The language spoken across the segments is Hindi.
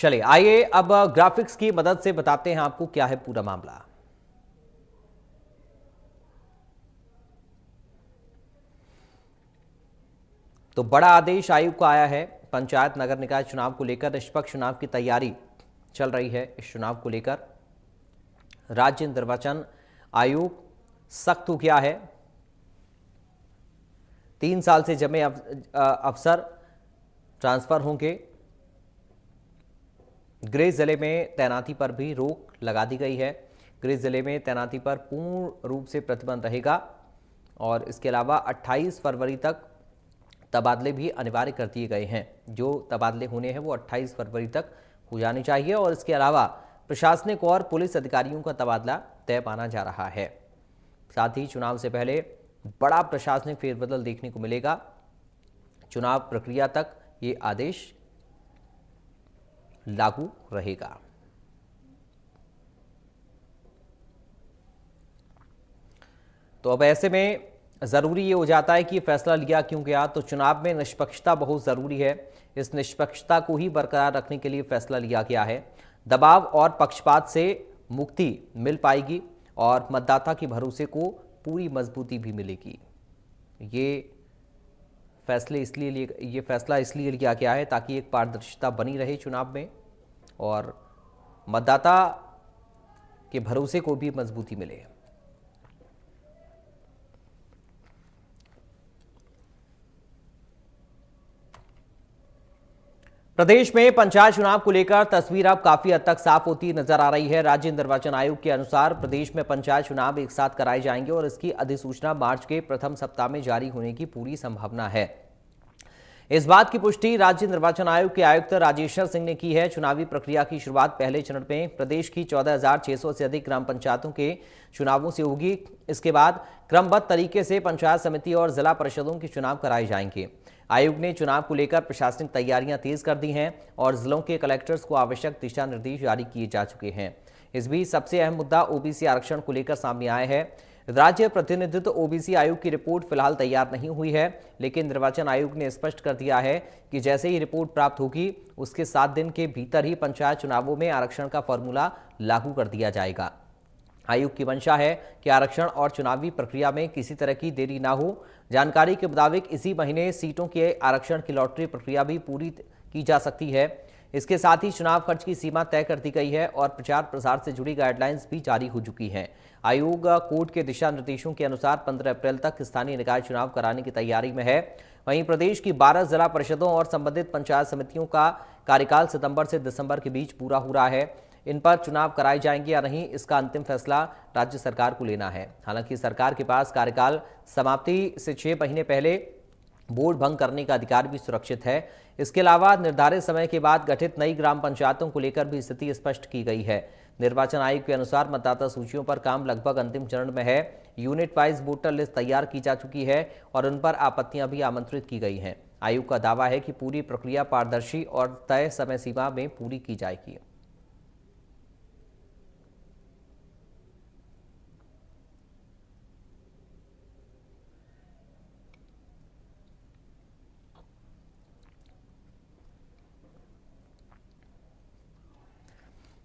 चलिए आइए अब ग्राफिक्स की मदद से बताते हैं आपको क्या है पूरा मामला। तो बड़ा आदेश आयोग का आया है। पंचायत नगर निकाय चुनाव को लेकर निष्पक्ष चुनाव की तैयारी चल रही है। इस चुनाव को लेकर राज्य निर्वाचन आयोग सख्त हो गया है। 3 साल से जमे अफसर ट्रांसफर होंगे। गृह जिले में तैनाती पर भी रोक लगा दी गई है। गृह जिले में तैनाती पर पूर्ण रूप से प्रतिबंध रहेगा और इसके अलावा 28 फरवरी तक तबादले भी अनिवार्य कर दिए गए हैं। जो तबादले होने हैं वो 28 फरवरी तक हो जाने चाहिए और इसके अलावा प्रशासनिक और पुलिस अधिकारियों का तबादला तय माना जा रहा है। साथ ही चुनाव से पहले बड़ा प्रशासनिक फेरबदल देखने को मिलेगा। चुनाव प्रक्रिया तक ये आदेश लागू रहेगा। तो अब ऐसे में जरूरी ये हो जाता है कि फैसला लिया क्यों गया। तो चुनाव में निष्पक्षता बहुत जरूरी है। इस निष्पक्षता को ही बरकरार रखने के लिए फैसला लिया गया है। दबाव और पक्षपात से मुक्ति मिल पाएगी और मतदाता के भरोसे को पूरी मजबूती भी मिलेगी। ये फैसला इसलिए लिया गया है ताकि एक पारदर्शिता बनी रहे चुनाव में और मतदाता के भरोसे को भी मजबूती मिले। प्रदेश में पंचायत चुनाव को लेकर तस्वीर अब काफी हद तक साफ होती नजर आ रही है। राज्य निर्वाचन आयोग के अनुसार प्रदेश में पंचायत चुनाव एक साथ कराए जाएंगे और इसकी अधिसूचना मार्च के प्रथम सप्ताह में जारी होने की पूरी संभावना है। इस बात की पुष्टि राज्य निर्वाचन आयोग के आयुक्त राजेश्वर सिंह ने की है। चुनावी प्रक्रिया की शुरुआत पहले चरण में प्रदेश की 14,600 से अधिक ग्राम पंचायतों के चुनावों से होगी। इसके बाद क्रमबद्ध तरीके से पंचायत समिति और जिला परिषदों के चुनाव कराए जाएंगे। आयोग ने चुनाव को लेकर प्रशासनिक तैयारियां तेज कर दी हैं और जिलों के कलेक्टर्स को आवश्यक दिशा निर्देश जारी किए जा चुके हैं। इस बीच सबसे अहम मुद्दा ओबीसी आरक्षण को लेकर सामने आया है। राज्य प्रतिनिधित्व ओबीसी आयोग की रिपोर्ट फिलहाल तैयार नहीं हुई है, लेकिन निर्वाचन आयोग ने स्पष्ट कर दिया है कि जैसे ही रिपोर्ट प्राप्त होगी उसके 7 दिन के भीतर ही पंचायत चुनावों में आरक्षण का फॉर्मूला लागू कर दिया जाएगा। आयोग की मंशा है कि आरक्षण और चुनावी प्रक्रिया में किसी तरह की देरी ना हो। जानकारी के मुताबिक इसी महीने सीटों के आरक्षण की लॉटरी प्रक्रिया भी पूरी की जा सकती है। इसके साथ ही चुनाव खर्च की सीमा तय कर दी गई है और प्रचार प्रसार से जुड़ी गाइडलाइंस भी जारी हो चुकी हैं। आयोग कोर्ट के दिशा निर्देशों के अनुसार 15 अप्रैल तक स्थानीय निकाय चुनाव कराने की तैयारी में है। वहीं प्रदेश की 12 जिला परिषदों और संबंधित पंचायत समितियों का कार्यकाल सितंबर से दिसंबर के बीच पूरा हो रहा है। इन पर चुनाव कराए जाएंगे या नहीं, इसका अंतिम फैसला राज्य सरकार को लेना है। हालांकि सरकार के पास कार्यकाल समाप्ति से 6 महीने पहले वोट भंग करने का अधिकार भी सुरक्षित है। इसके अलावा निर्धारित समय के बाद गठित नई ग्राम पंचायतों को लेकर भी स्थिति स्पष्ट की गई है। निर्वाचन आयोग के अनुसार मतदाता सूचियों पर काम लगभग अंतिम चरण में है। यूनिट वाइज वोटर लिस्ट तैयार की जा चुकी है और उन पर आपत्तियां भी आमंत्रित की गई हैं। आयोग का दावा है कि पूरी प्रक्रिया पारदर्शी और तय समय सीमा में पूरी की जाएगी।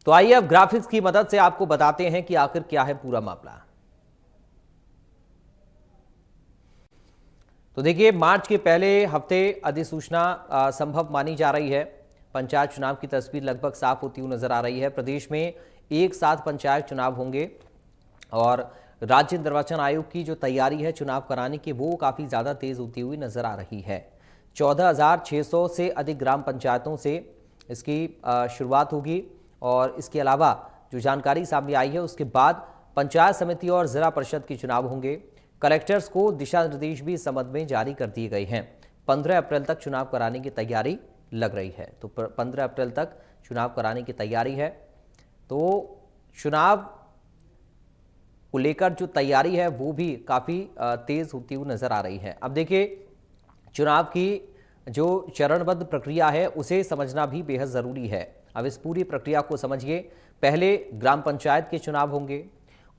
तो आइए अब ग्राफिक्स की मदद से आपको बताते हैं कि आखिर क्या है पूरा मामला। तो देखिए, मार्च के पहले हफ्ते अधिसूचना संभव मानी जा रही है। पंचायत चुनाव की तस्वीर लगभग साफ होती हुई नजर आ रही है। प्रदेश में एक साथ पंचायत चुनाव होंगे और राज्य निर्वाचन आयोग की जो तैयारी है चुनाव कराने की, वो काफी ज्यादा तेज होती हुई नजर आ रही है। 14,600 से अधिक ग्राम पंचायतों से इसकी शुरुआत होगी और इसके अलावा जो जानकारी सामने आई है उसके बाद पंचायत समिति और जिला परिषद के चुनाव होंगे। कलेक्टर्स को दिशा निर्देश भी इस संबंध में जारी कर दिए गए हैं। 15 अप्रैल तक चुनाव कराने की तैयारी लग रही है। तो 15 अप्रैल तक चुनाव कराने की तैयारी है। तो चुनाव को लेकर जो तैयारी है वो भी काफी तेज होती हुई नजर आ रही है। अब देखिए, चुनाव की जो चरणबद्ध प्रक्रिया है उसे समझना भी बेहद जरूरी है। अब इस पूरी प्रक्रिया को समझिए। पहले ग्राम पंचायत के चुनाव होंगे,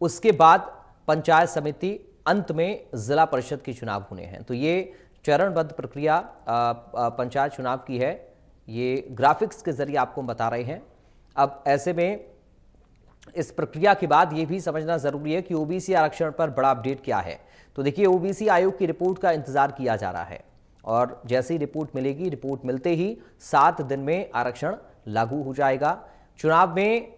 उसके बाद पंचायत समिति, अंत में जिला परिषद के चुनाव होने हैं। तो ये चरणबद्ध प्रक्रिया पंचायत चुनाव की है। ये ग्राफिक्स के जरिए आपको बता रहे हैं। अब ऐसे में इस प्रक्रिया के बाद ये भी समझना जरूरी है कि ओबीसी आरक्षण पर बड़ा अपडेट क्या है। तो देखिए, ओबीसी आयोग की रिपोर्ट का इंतजार किया जा रहा है और जैसे ही रिपोर्ट मिलेगी, रिपोर्ट मिलते ही 7 दिन में आरक्षण लागू हो जाएगा। चुनाव में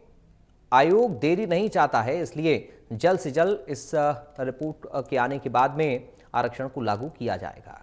आयोग देरी नहीं चाहता है, इसलिए जल्द से जल्द इस रिपोर्ट के आने के बाद में आरक्षण को लागू किया जाएगा।